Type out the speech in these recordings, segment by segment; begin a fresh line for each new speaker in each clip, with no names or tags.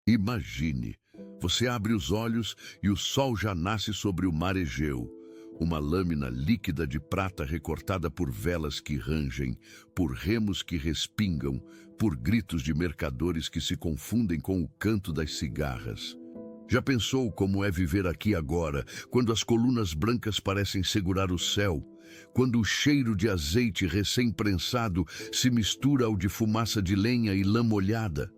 Imagine, você abre os olhos e o sol já nasce sobre o mar Egeu, uma lâmina líquida de prata recortada por velas que rangem, por remos que respingam, por gritos de mercadores que se confundem com o canto das cigarras. Já pensou como é viver aqui agora, quando as colunas brancas parecem segurar o céu, quando o cheiro de azeite recém-prensado se mistura ao de fumaça de lenha e lã molhada?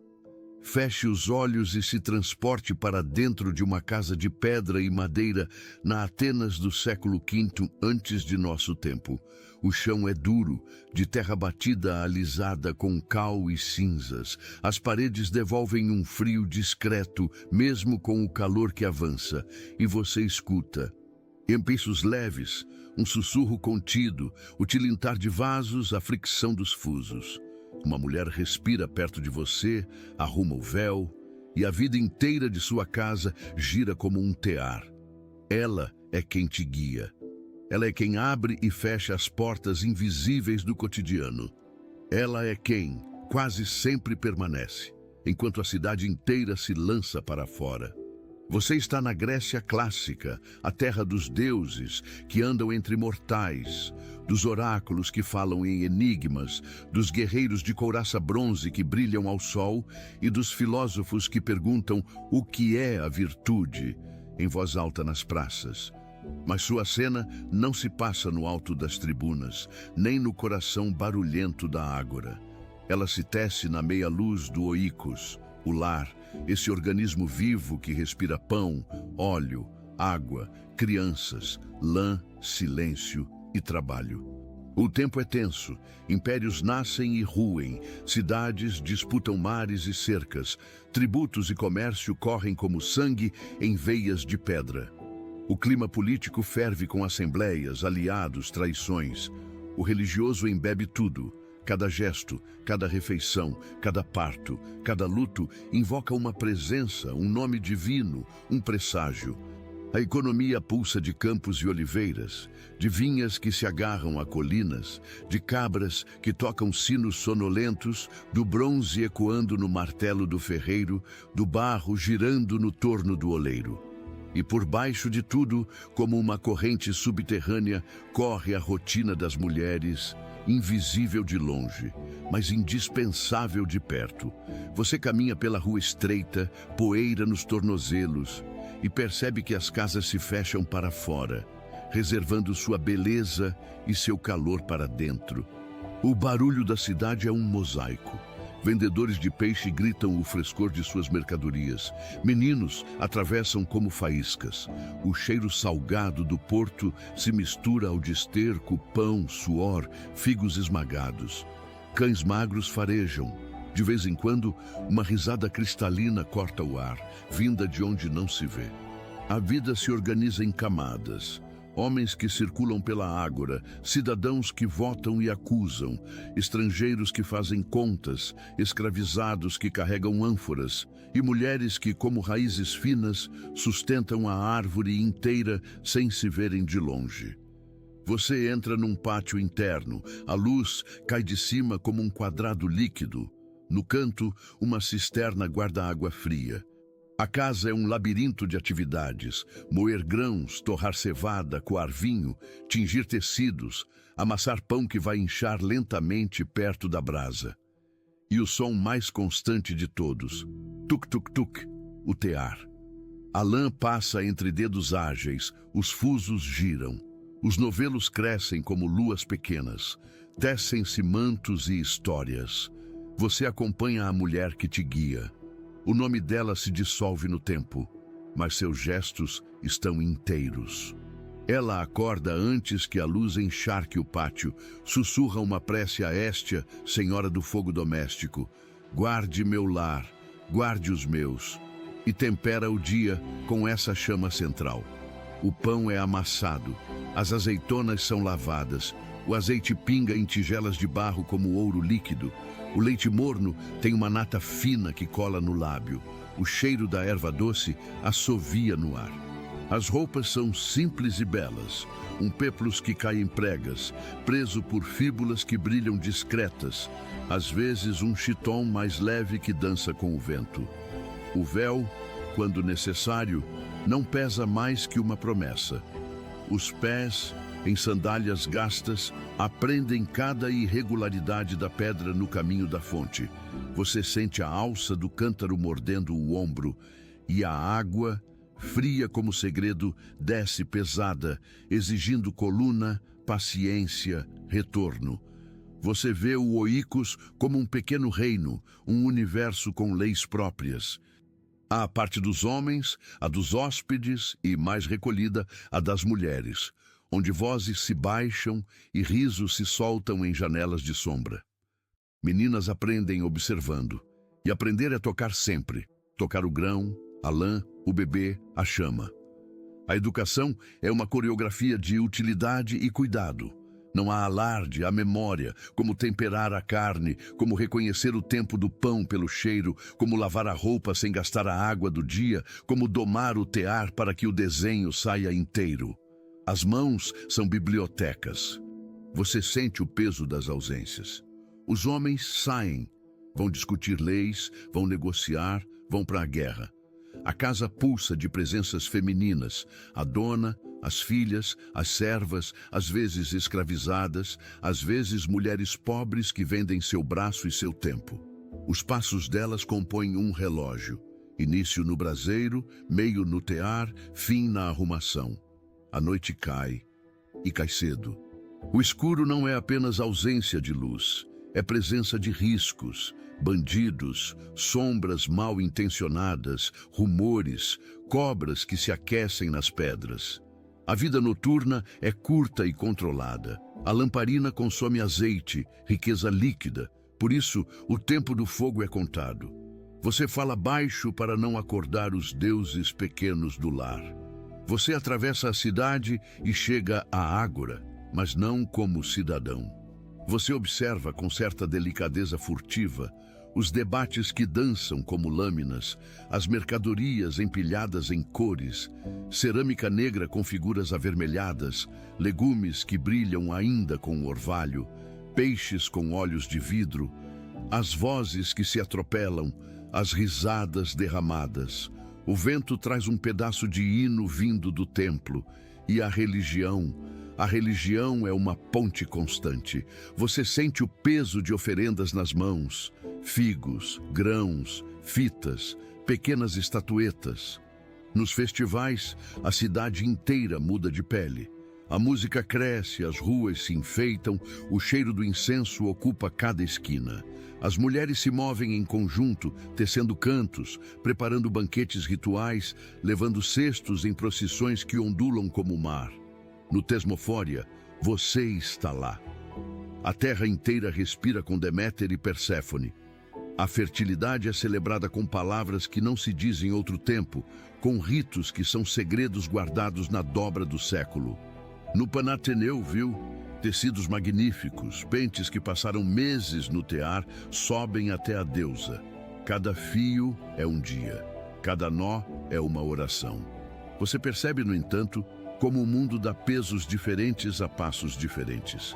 Feche os olhos e se transporte para dentro de uma casa de pedra e madeira na Atenas do século V antes de nosso tempo. O chão é duro, de terra batida alisada com cal e cinzas. As paredes devolvem um frio discreto, mesmo com o calor que avança, e você escuta. Em pisos leves, um sussurro contido, o tilintar de vasos, a fricção dos fusos. Uma mulher respira perto de você, arruma o véu, e a vida inteira de sua casa gira como um tear. Ela é quem te guia. Ela é quem abre e fecha as portas invisíveis do cotidiano. Ela é quem quase sempre permanece, enquanto a cidade inteira se lança para fora. Você está na Grécia clássica, a terra dos deuses que andam entre mortais, dos oráculos que falam em enigmas, dos guerreiros de couraça bronze que brilham ao sol e dos filósofos que perguntam o que é a virtude, em voz alta nas praças. Mas sua cena não se passa no alto das tribunas, nem no coração barulhento da ágora. Ela se tece na meia-luz do Oikos, o lar, esse organismo vivo que respira pão, óleo, água, crianças, lã, silêncio e trabalho. O tempo é tenso, impérios nascem e ruem, cidades disputam mares e cercas, tributos e comércio correm como sangue em veias de pedra. O clima político ferve com assembleias, aliados, traições. O religioso embebe tudo. Cada gesto, cada refeição, cada parto, cada luto invoca uma presença, um nome divino, um presságio. A economia pulsa de campos e oliveiras, de vinhas que se agarram a colinas, de cabras que tocam sinos sonolentos, do bronze ecoando no martelo do ferreiro, do barro girando no torno do oleiro. E por baixo de tudo, como uma corrente subterrânea, corre a rotina das mulheres, invisível de longe, mas indispensável de perto. Você caminha pela rua estreita, poeira nos tornozelos, e percebe que as casas se fecham para fora, reservando sua beleza e seu calor para dentro. O barulho da cidade é um mosaico. Vendedores de peixe gritam o frescor de suas mercadorias. Meninos atravessam como faíscas. O cheiro salgado do porto se mistura ao de esterco, pão, suor, figos esmagados. Cães magros farejam. De vez em quando, uma risada cristalina corta o ar, vinda de onde não se vê. A vida se organiza em camadas. Homens que circulam pela ágora, cidadãos que votam e acusam, estrangeiros que fazem contas, escravizados que carregam ânforas, e mulheres que, como raízes finas, sustentam a árvore inteira sem se verem de longe. Você entra num pátio interno, a luz cai de cima como um quadrado líquido. No canto, uma cisterna guarda água fria. A casa é um labirinto de atividades: moer grãos, torrar cevada, coar vinho, tingir tecidos, amassar pão que vai inchar lentamente perto da brasa. E o som mais constante de todos: tuk-tuk-tuk, o tear. A lã passa entre dedos ágeis, os fusos giram. Os novelos crescem como luas pequenas, tecem-se mantos e histórias. Você acompanha a mulher que te guia. O nome dela se dissolve no tempo, mas seus gestos estão inteiros. Ela acorda antes que a luz encharque o pátio, sussurra uma prece a Héstia, senhora do fogo doméstico: guarde meu lar, guarde os meus, e tempera o dia com essa chama central. O pão é amassado, as azeitonas são lavadas, o azeite pinga em tigelas de barro como ouro líquido. O leite morno tem uma nata fina que cola no lábio. O cheiro da erva doce assovia no ar. As roupas são simples e belas. Um peplos que cai em pregas, preso por fíbulas que brilham discretas. Às vezes um chiton mais leve que dança com o vento. O véu, quando necessário, não pesa mais que uma promessa. Os pés, em sandálias gastas, aprendem cada irregularidade da pedra no caminho da fonte. Você sente a alça do cântaro mordendo o ombro, e a água, fria como segredo, desce pesada, exigindo coluna, paciência, retorno. Você vê o Oikos como um pequeno reino, um universo com leis próprias. Há a parte dos homens, a dos hóspedes e, mais recolhida, a das mulheres, onde vozes se baixam e risos se soltam em janelas de sombra. Meninas aprendem observando, e aprender é tocar sempre, tocar o grão, a lã, o bebê, a chama. A educação é uma coreografia de utilidade e cuidado. Não há alarde, há memória, como temperar a carne, como reconhecer o tempo do pão pelo cheiro, como lavar a roupa sem gastar a água do dia, como domar o tear para que o desenho saia inteiro. As mãos são bibliotecas. Você sente o peso das ausências. Os homens saem, vão discutir leis, vão negociar, vão para a guerra. A casa pulsa de presenças femininas, a dona, as filhas, as servas, às vezes escravizadas, às vezes mulheres pobres que vendem seu braço e seu tempo. Os passos delas compõem um relógio. Início no braseiro, meio no tear, fim na arrumação. A noite cai, e cai cedo. O escuro não é apenas ausência de luz, é presença de riscos, bandidos, sombras mal intencionadas, rumores, cobras que se aquecem nas pedras. A vida noturna é curta e controlada. A lamparina consome azeite, riqueza líquida. Por isso, o tempo do fogo é contado. Você fala baixo para não acordar os deuses pequenos do lar. Você atravessa a cidade e chega à ágora, mas não como cidadão. Você observa com certa delicadeza furtiva os debates que dançam como lâminas, as mercadorias empilhadas em cores, cerâmica negra com figuras avermelhadas, legumes que brilham ainda com orvalho, peixes com olhos de vidro, as vozes que se atropelam, as risadas derramadas. O vento traz um pedaço de hino vindo do templo, e a religião é uma ponte constante. Você sente o peso de oferendas nas mãos, figos, grãos, fitas, pequenas estatuetas. Nos festivais, a cidade inteira muda de pele. A música cresce, as ruas se enfeitam, o cheiro do incenso ocupa cada esquina. As mulheres se movem em conjunto, tecendo cantos, preparando banquetes rituais, levando cestos em procissões que ondulam como o mar. No Tesmofória, você está lá. A terra inteira respira com Deméter e Perséfone. A fertilidade é celebrada com palavras que não se dizem em outro tempo, com ritos que são segredos guardados na dobra do século. No Panateneu, viu? Tecidos magníficos, pentes que passaram meses no tear, sobem até a deusa. Cada fio é um dia, cada nó é uma oração. Você percebe, no entanto, como o mundo dá pesos diferentes a passos diferentes.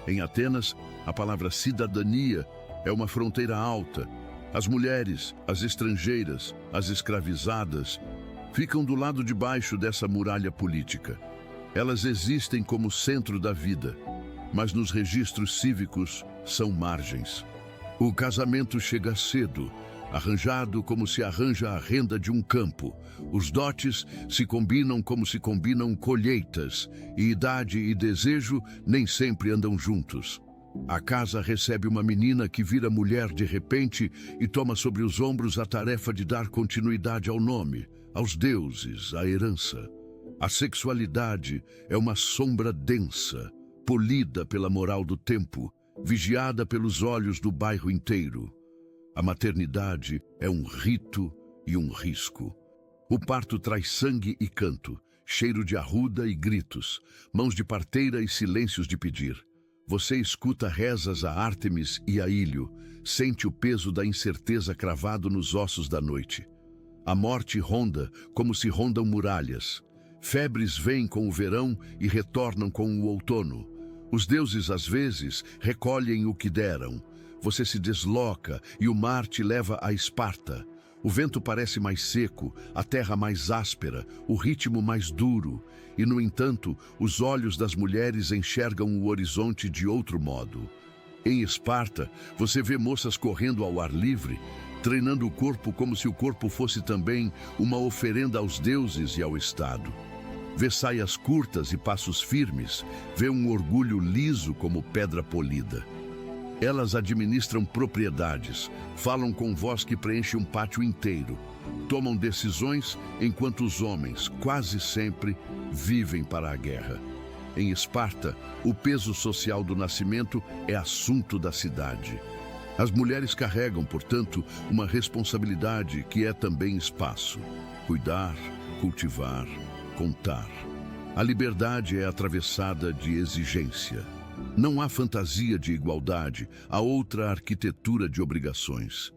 Em Atenas, a palavra cidadania é uma fronteira alta. As mulheres, as estrangeiras, as escravizadas, ficam do lado de baixo dessa muralha política. Elas existem como centro da vida, mas nos registros cívicos são margens. O casamento chega cedo, arranjado como se arranja a renda de um campo. Os dotes se combinam como se combinam colheitas, e idade e desejo nem sempre andam juntos. A casa recebe uma menina que vira mulher de repente e toma sobre os ombros a tarefa de dar continuidade ao nome, aos deuses, à herança. A sexualidade é uma sombra densa, polida pela moral do tempo, vigiada pelos olhos do bairro inteiro. A maternidade é um rito e um risco. O parto traz sangue e canto, cheiro de arruda e gritos, mãos de parteira e silêncios de pedir. Você escuta rezas a Ártemis e a Ílio, sente o peso da incerteza cravado nos ossos da noite. A morte ronda como se rondam muralhas. Febres vêm com o verão e retornam com o outono. Os deuses, às vezes, recolhem o que deram. Você se desloca e o mar te leva a Esparta. O vento parece mais seco, a terra mais áspera, o ritmo mais duro, e, no entanto, os olhos das mulheres enxergam o horizonte de outro modo. Em Esparta, você vê moças correndo ao ar livre, treinando o corpo como se o corpo fosse também uma oferenda aos deuses e ao Estado. Vê saias curtas e passos firmes, vê um orgulho liso como pedra polida. Elas administram propriedades, falam com voz que preenche um pátio inteiro, tomam decisões enquanto os homens, quase sempre, vivem para a guerra. Em Esparta, o peso social do nascimento é assunto da cidade. As mulheres carregam, portanto, uma responsabilidade que é também espaço. Cuidar, cultivar, contar. A liberdade é atravessada de exigência. Não há fantasia de igualdade, há outra arquitetura de obrigações.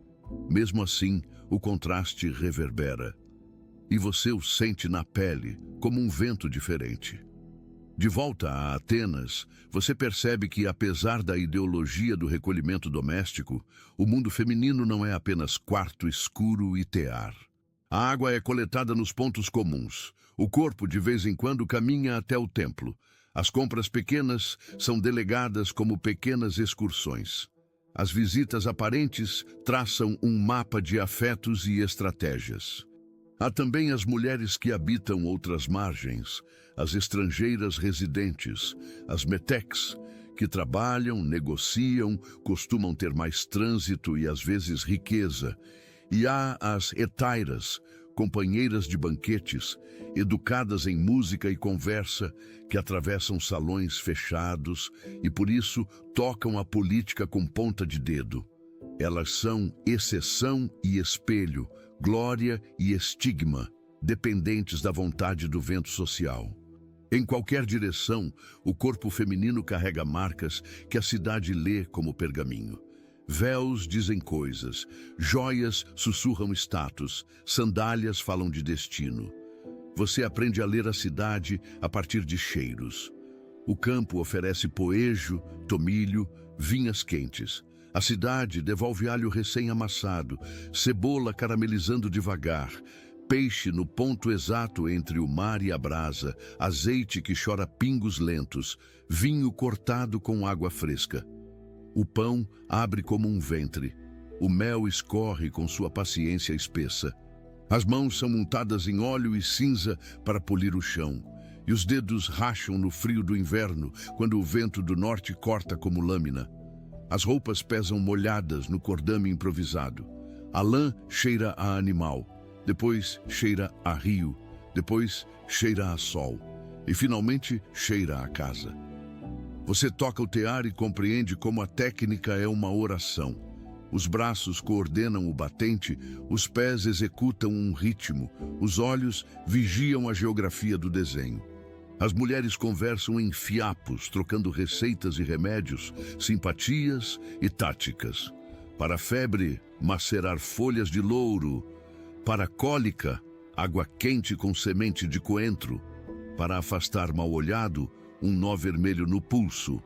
Mesmo assim, o contraste reverbera. E você o sente na pele, como um vento diferente. De volta a Atenas, você percebe que, apesar da ideologia do recolhimento doméstico, o mundo feminino não é apenas quarto escuro e tear. A água é coletada nos pontos comuns. O corpo, de vez em quando, caminha até o templo. As compras pequenas são delegadas como pequenas excursões. As visitas aparentes traçam um mapa de afetos e estratégias. Há também as mulheres que habitam outras margens, as estrangeiras residentes, as metecs, que trabalham, negociam, costumam ter mais trânsito e às vezes riqueza. E há as hetairas, companheiras de banquetes, educadas em música e conversa, que atravessam salões fechados e por isso tocam a política com ponta de dedo. Elas são exceção e espelho, glória e estigma, dependentes da vontade do vento social. Em qualquer direção, o corpo feminino carrega marcas que a cidade lê como pergaminho. Véus dizem coisas, joias sussurram status, sandálias falam de destino. Você aprende a ler a cidade a partir de cheiros. O campo oferece poejo, tomilho, vinhas quentes. A cidade devolve alho recém-amassado, cebola caramelizando devagar, peixe no ponto exato entre o mar e a brasa, azeite que chora pingos lentos, vinho cortado com água fresca. O pão abre como um ventre, o mel escorre com sua paciência espessa. As mãos são untadas em óleo e cinza para polir o chão, e os dedos racham no frio do inverno, quando o vento do norte corta como lâmina. As roupas pesam molhadas no cordame improvisado. A lã cheira a animal, depois cheira a rio, depois cheira a sol, e finalmente cheira a casa. Você toca o tear e compreende como a técnica é uma oração. Os braços coordenam o batente, os pés executam um ritmo, os olhos vigiam a geografia do desenho. As mulheres conversam em fiapos, trocando receitas e remédios, simpatias e táticas. Para a febre, macerar folhas de louro. Para a cólica, água quente com semente de coentro. Para afastar mal-olhado, um nó vermelho no pulso.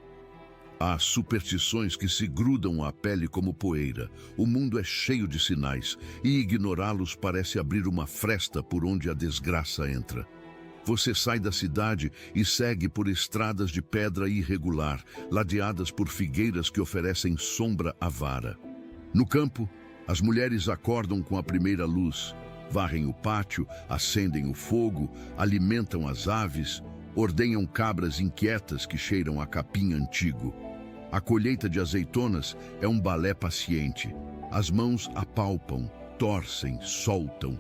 Há superstições que se grudam à pele como poeira. O mundo é cheio de sinais, e ignorá-los parece abrir uma fresta por onde a desgraça entra. Você sai da cidade e segue por estradas de pedra irregular, ladeadas por figueiras que oferecem sombra à vara. No campo, as mulheres acordam com a primeira luz, varrem o pátio, acendem o fogo, alimentam as aves, ordenham cabras inquietas que cheiram a capim antigo. A colheita de azeitonas é um balé paciente. As mãos apalpam, torcem, soltam,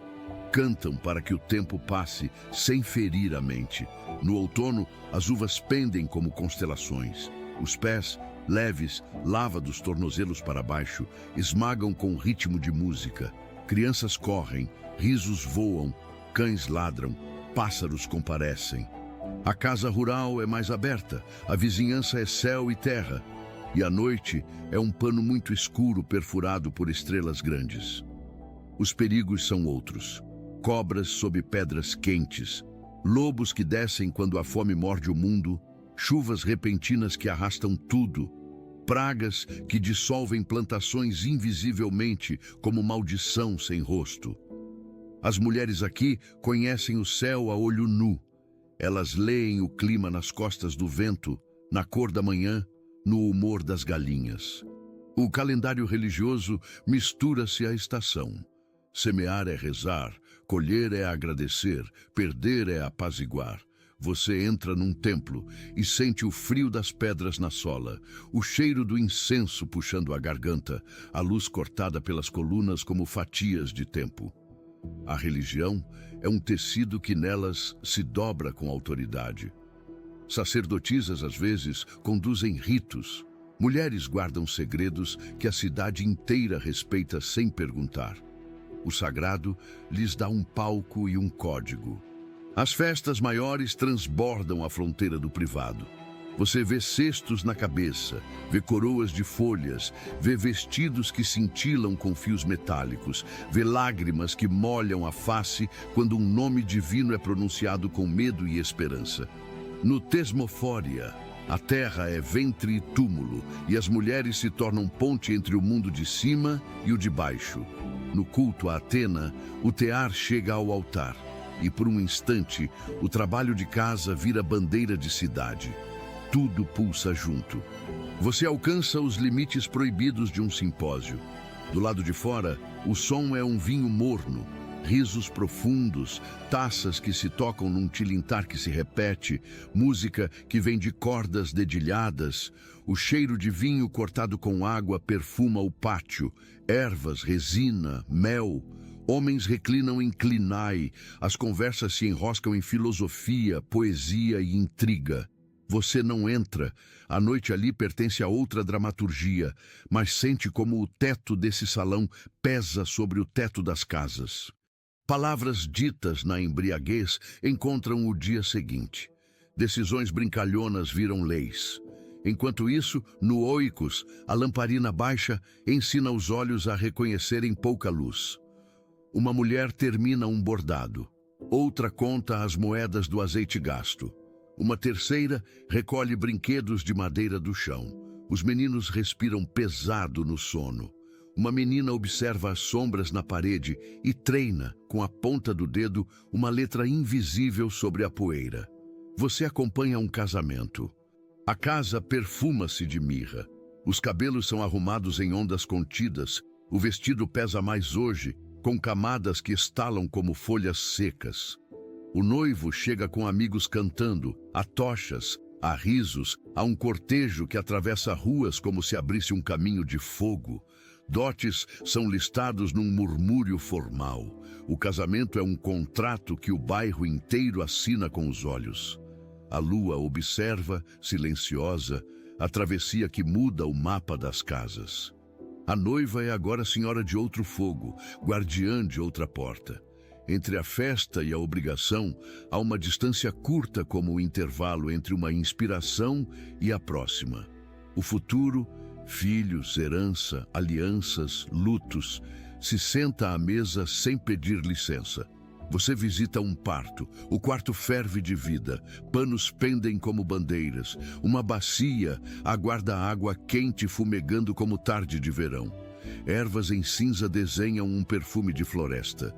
cantam para que o tempo passe sem ferir a mente. No outono, as uvas pendem como constelações. Os pés, leves, lava dos tornozelos para baixo, esmagam com ritmo de música. Crianças correm, risos voam, cães ladram, pássaros comparecem. A casa rural é mais aberta, a vizinhança é céu e terra, e a noite é um pano muito escuro perfurado por estrelas grandes. Os perigos são outros. Cobras sob pedras quentes, lobos que descem quando a fome morde o mundo, chuvas repentinas que arrastam tudo. pragas que dissolvem plantações invisivelmente como maldição sem rosto. As mulheres aqui conhecem o céu a olho nu. Elas leem o clima nas costas do vento, na cor da manhã, no humor das galinhas. O calendário religioso mistura-se à estação. Semear é rezar, colher é agradecer, perder é apaziguar. Você entra num templo e sente o frio das pedras na sola, o cheiro do incenso puxando a garganta, a luz cortada pelas colunas como fatias de tempo. A religião é um tecido que nelas se dobra com autoridade. Sacerdotisas, às vezes, conduzem ritos. Mulheres guardam segredos que a cidade inteira respeita sem perguntar. O sagrado lhes dá um palco e um código. As festas maiores transbordam a fronteira do privado. Você vê cestos na cabeça, vê coroas de folhas, vê vestidos que cintilam com fios metálicos, vê lágrimas que molham a face quando um nome divino é pronunciado com medo e esperança. No Tesmofória, a terra é ventre e túmulo, e as mulheres se tornam ponte entre o mundo de cima e o de baixo. No culto a Atena, o tear chega ao altar, e por um instante, o trabalho de casa vira bandeira de cidade. Tudo pulsa junto. Você alcança os limites proibidos de um simpósio. Do lado de fora, o som é um vinho morno, risos profundos, taças que se tocam num tilintar que se repete, música que vem de cordas dedilhadas, o cheiro de vinho cortado com água perfuma o pátio, ervas, resina, mel. Homens reclinam em clinai, as conversas se enroscam em filosofia, poesia e intriga. Você não entra, a noite ali pertence a outra dramaturgia, mas sente como o teto desse salão pesa sobre o teto das casas. Palavras ditas na embriaguez encontram o dia seguinte. Decisões brincalhonas viram leis. Enquanto isso, no Oikos, a lamparina baixa ensina os olhos a reconhecerem pouca luz. Uma mulher termina um bordado. Outra conta as moedas do azeite gasto. Uma terceira recolhe brinquedos de madeira do chão. Os meninos respiram pesado no sono. Uma menina observa as sombras na parede e treina, com a ponta do dedo, uma letra invisível sobre a poeira. Você acompanha um casamento. A casa perfuma-se de mirra. Os cabelos são arrumados em ondas contidas. O vestido pesa mais hoje, com camadas que estalam como folhas secas. O noivo chega com amigos cantando, a tochas, a risos, a um cortejo que atravessa ruas como se abrisse um caminho de fogo. Dotes são listados num murmúrio formal. O casamento é um contrato que o bairro inteiro assina com os olhos. A lua observa, silenciosa, a travessia que muda o mapa das casas. A noiva é agora senhora de outro fogo, guardiã de outra porta. Entre a festa e a obrigação, há uma distância curta como o intervalo entre uma inspiração e a próxima. O futuro, filhos, herança, alianças, lutos, se senta à mesa sem pedir licença. Você visita um parto, o quarto ferve de vida, panos pendem como bandeiras, uma bacia aguarda água quente fumegando como tarde de verão. Ervas em cinza desenham um perfume de floresta.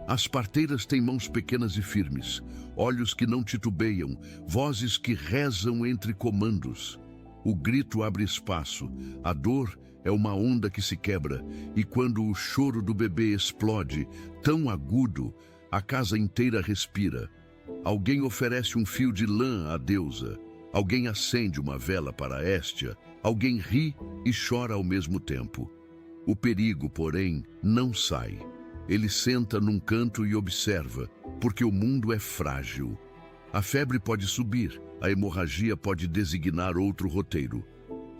As parteiras têm mãos pequenas e firmes, olhos que não titubeiam, vozes que rezam entre comandos. O grito abre espaço, a dor é uma onda que se quebra, e quando o choro do bebê explode, tão agudo, a casa inteira respira. Alguém oferece um fio de lã à deusa. Alguém acende uma vela para a Héstia. Alguém ri e chora ao mesmo tempo. O perigo, porém, não sai. Ele senta num canto e observa, porque o mundo é frágil. A febre pode subir, a hemorragia pode designar outro roteiro.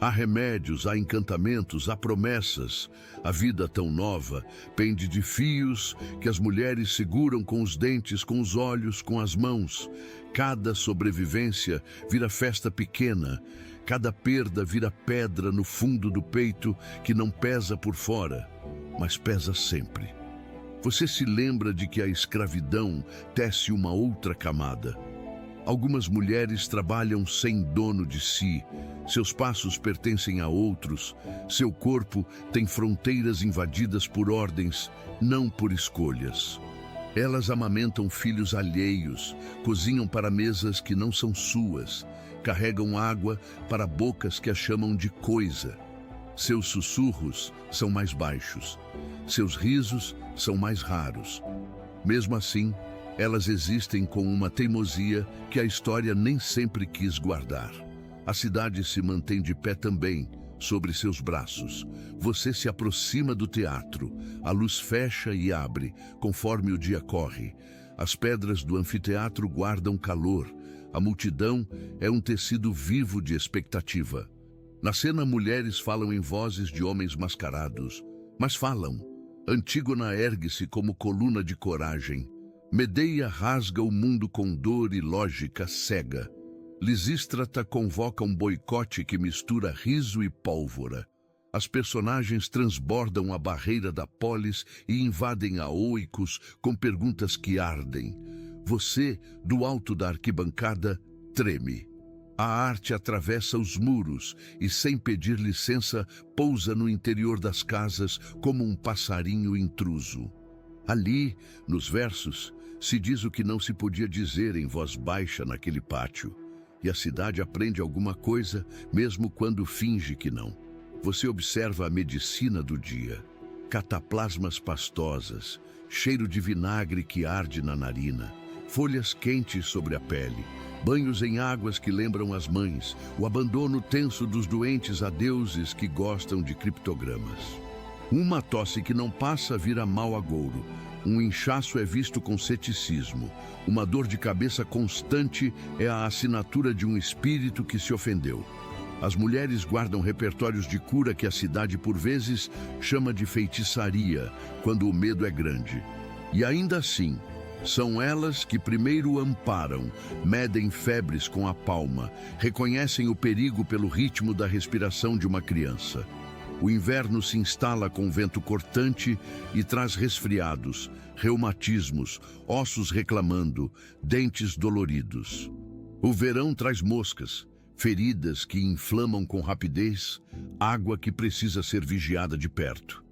Há remédios, há encantamentos, há promessas. A vida tão nova pende de fios que as mulheres seguram com os dentes, com os olhos, com as mãos. Cada sobrevivência vira festa pequena. Cada perda vira pedra no fundo do peito que não pesa por fora, mas pesa sempre. Você se lembra de que a escravidão tece uma outra camada. Algumas mulheres trabalham sem dono de si, seus passos pertencem a outros, seu corpo tem fronteiras invadidas por ordens, não por escolhas. Elas amamentam filhos alheios, cozinham para mesas que não são suas, carregam água para bocas que a chamam de coisa. Seus sussurros são mais baixos, seus risos são mais raros. Mesmo assim, elas existem com uma teimosia que a história nem sempre quis guardar. A cidade se mantém de pé também, sobre seus braços. Você se aproxima do teatro, a luz fecha e abre, conforme o dia corre. As pedras do anfiteatro guardam calor, a multidão é um tecido vivo de expectativa. Na cena, mulheres falam em vozes de homens mascarados, mas falam. Antígona ergue-se como coluna de coragem. Medeia rasga o mundo com dor e lógica cega. Lisístrata convoca um boicote que mistura riso e pólvora. As personagens transbordam a barreira da polis e invadem a Oicos com perguntas que ardem. Você, do alto da arquibancada, treme. A arte atravessa os muros e, sem pedir licença, pousa no interior das casas como um passarinho intruso. Ali, nos versos, se diz o que não se podia dizer em voz baixa naquele pátio. E a cidade aprende alguma coisa, mesmo quando finge que não. Você observa a medicina do dia. Cataplasmas pastosas, cheiro de vinagre que arde na narina, folhas quentes sobre a pele, banhos em águas que lembram as mães, o abandono tenso dos doentes a deuses que gostam de criptogramas. Uma tosse que não passa vira mau agouro. Um inchaço é visto com ceticismo. Uma dor de cabeça constante é a assinatura de um espírito que se ofendeu. As mulheres guardam repertórios de cura que a cidade, por vezes, chama de feitiçaria, quando o medo é grande. E ainda assim, são elas que primeiro amparam, medem febres com a palma, reconhecem o perigo pelo ritmo da respiração de uma criança. O inverno se instala com vento cortante e traz resfriados, reumatismos, ossos reclamando, dentes doloridos. O verão traz moscas, feridas que inflamam com rapidez, água que precisa ser vigiada de perto.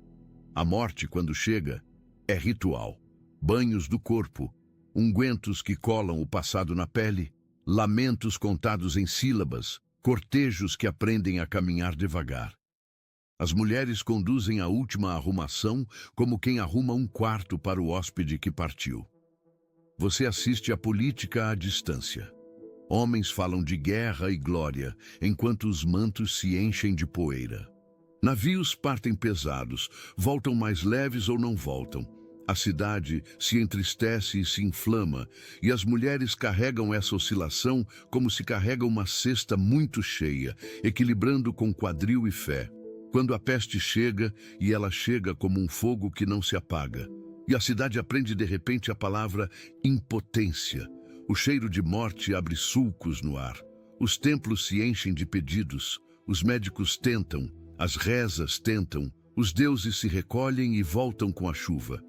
A morte, quando chega, é ritual. Banhos do corpo, ungüentos que colam o passado na pele, lamentos contados em sílabas, cortejos que aprendem a caminhar devagar. As mulheres conduzem a última arrumação como quem arruma um quarto para o hóspede que partiu. Você assiste à política à distância. Homens falam de guerra e glória, enquanto os mantos se enchem de poeira. Navios partem pesados, voltam mais leves ou não voltam. A cidade se entristece e se inflama, e as mulheres carregam essa oscilação como se carrega uma cesta muito cheia, equilibrando com quadril e fé. Quando a peste chega, e ela chega como um fogo que não se apaga, e a cidade aprende de repente a palavra impotência. O cheiro de morte abre sulcos no ar. Os templos se enchem de pedidos. Os médicos tentam, as rezas tentam, os deuses se recolhem e voltam com a chuva.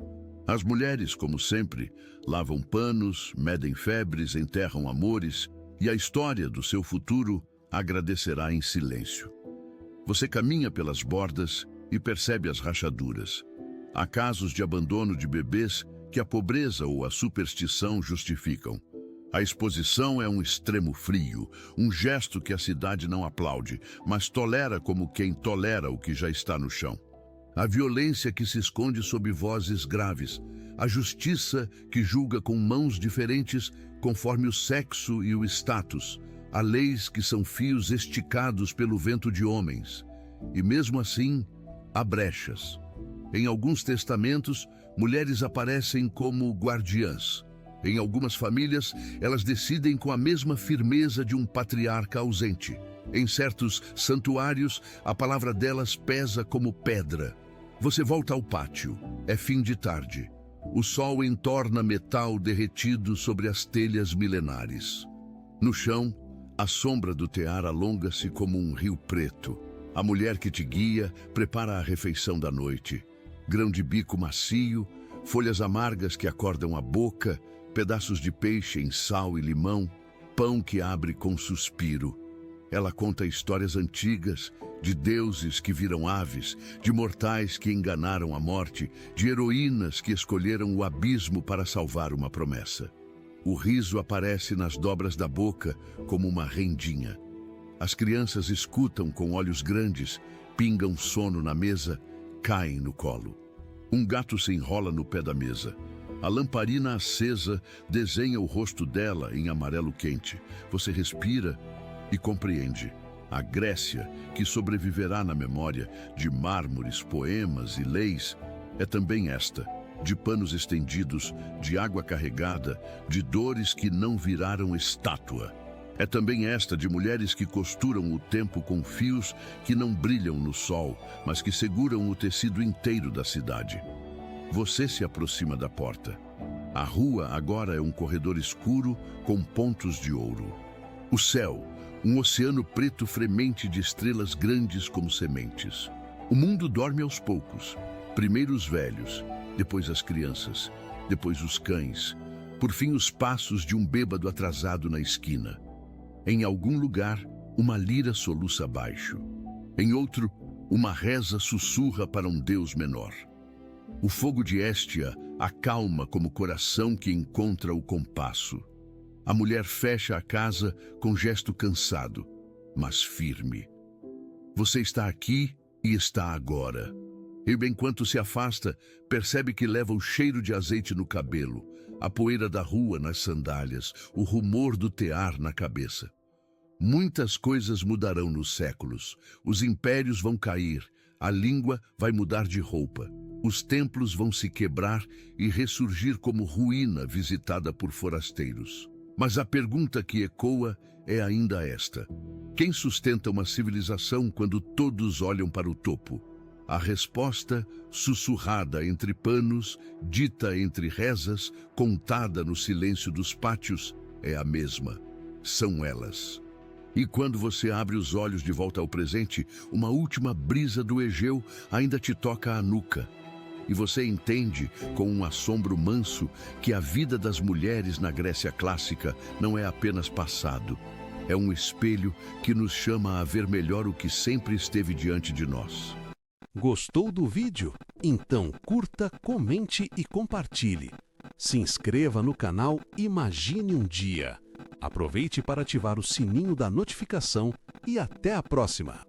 As mulheres, como sempre, lavam panos, medem febres, enterram amores, e a história do seu futuro agradecerá em silêncio. Você caminha pelas bordas e percebe as rachaduras. Há casos de abandono de bebês que a pobreza ou a superstição justificam. A exposição é um extremo frio, um gesto que a cidade não aplaude, mas tolera como quem tolera o que já está no chão. A violência que se esconde sob vozes graves, a justiça que julga com mãos diferentes conforme o sexo e o status, há leis que são fios esticados pelo vento de homens. E mesmo assim, há brechas. Em alguns testamentos, mulheres aparecem como guardiãs. Em algumas famílias, elas decidem com a mesma firmeza de um patriarca ausente. Em certos santuários, a palavra delas pesa como pedra. Você volta ao pátio. É fim de tarde. O sol entorna metal derretido sobre as telhas milenares. No chão, a sombra do tear alonga-se como um rio preto. A mulher que te guia prepara a refeição da noite. Grão de bico macio, folhas amargas que acordam a boca, pedaços de peixe em sal e limão. pão que abre com suspiro. Ela conta histórias antigas, de deuses que viram aves, de mortais que enganaram a morte, de heroínas que escolheram o abismo para salvar uma promessa. O riso aparece nas dobras da boca como uma rendinha. As crianças escutam com olhos grandes, pingam sono na mesa, caem no colo. Um gato se enrola no pé da mesa. A lamparina acesa desenha o rosto dela em amarelo quente. Você respira e compreende. A Grécia, que sobreviverá na memória de mármores, poemas e leis, é também esta, de panos estendidos, de água carregada, de dores que não viraram estátua. É também esta de mulheres que costuram o tempo com fios que não brilham no sol, mas que seguram o tecido inteiro da cidade. Você se aproxima da porta. A rua agora é um corredor escuro com pontos de ouro. O céu, um oceano preto fremente de estrelas grandes como sementes. O mundo dorme aos poucos. Primeiro os velhos, depois as crianças, depois os cães, por fim os passos de um bêbado atrasado na esquina. Em algum lugar, uma lira soluça baixo. Em outro, uma reza sussurra para um deus menor. O fogo de Héstia acalma como coração que encontra o compasso. A mulher fecha a casa com gesto cansado, mas firme. Você está aqui e está agora. E enquanto se afasta, percebe que leva o cheiro de azeite no cabelo, a poeira da rua nas sandálias, o rumor do tear na cabeça. Muitas coisas mudarão nos séculos. Os impérios vão cair, a língua vai mudar de roupa. Os templos vão se quebrar e ressurgir como ruína visitada por forasteiros. Mas a pergunta que ecoa é ainda esta: quem sustenta uma civilização quando todos olham para o topo? A resposta, sussurrada entre panos, dita entre rezas, contada no silêncio dos pátios, é a mesma. São elas. E quando você abre os olhos de volta ao presente, uma última brisa do Egeu ainda te toca a nuca. E você entende, com um assombro manso, que a vida das mulheres na Grécia clássica não é apenas passado. É um espelho que nos chama a ver melhor o que sempre esteve diante de nós.
Gostou do vídeo? Então curta, comente e compartilhe. Se inscreva no canal Imagine um Dia. Aproveite para ativar o sininho da notificação e até a próxima!